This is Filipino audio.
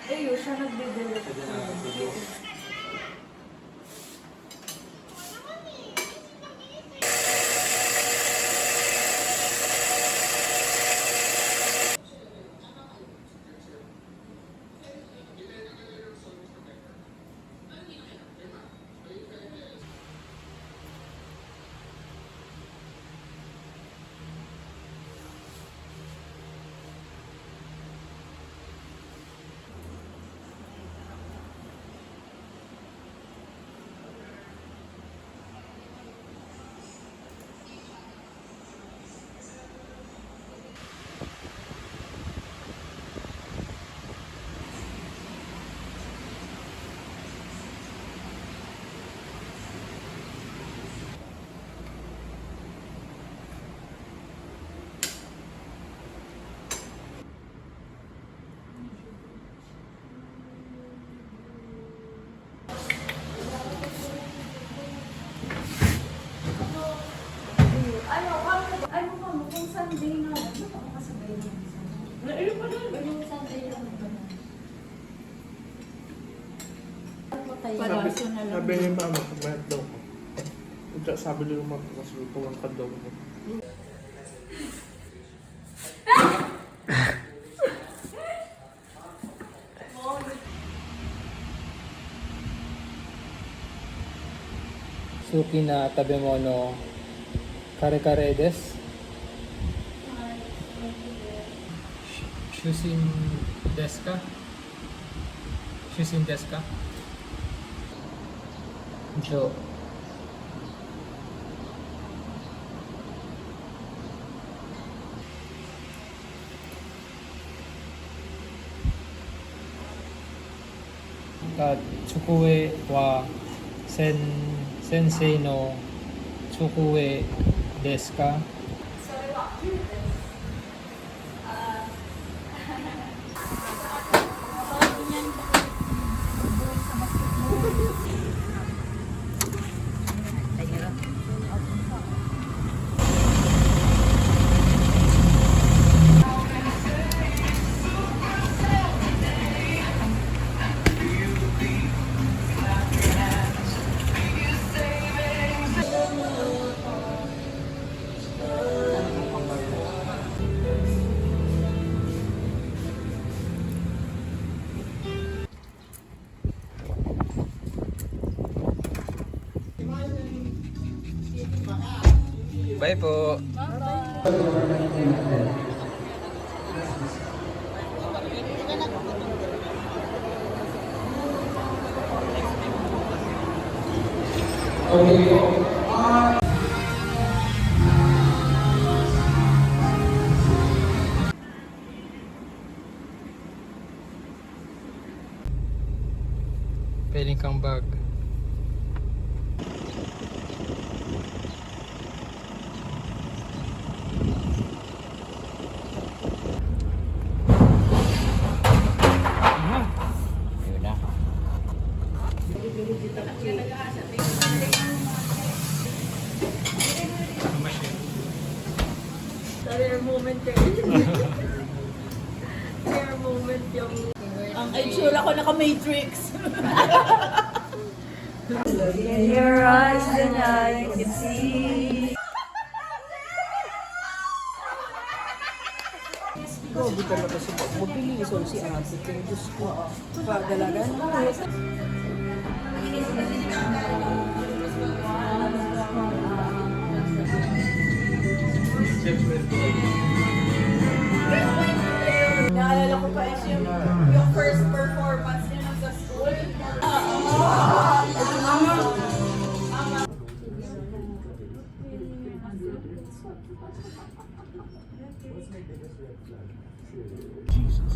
Eh, yun siya nagde-delete. Ano ka mo, kung Sunday nga, ano ka makasabay na? Ano pa doon? Yung Sunday lang ba na? Sabi niya mama, kumayat daw ko. Sabi niya yung mga kasulutuan ka daw ko. Suki na tabemono kare-kare desu. Shusin desu ka? Shusin desu ka? Jo. Tsukue wa sensei no tsukue desu ka? Bye po. Piling kang bag. Rare moment yun. Rare moment yung... Ang itsura ko naka-matrix. In your eyes then I can see. Grabe talaga si Bob. Mabilison si Ate. Kaya Diyos ko. Pagdalagan mo. Naalala ko pa yung first performance niya sa school. Jesus.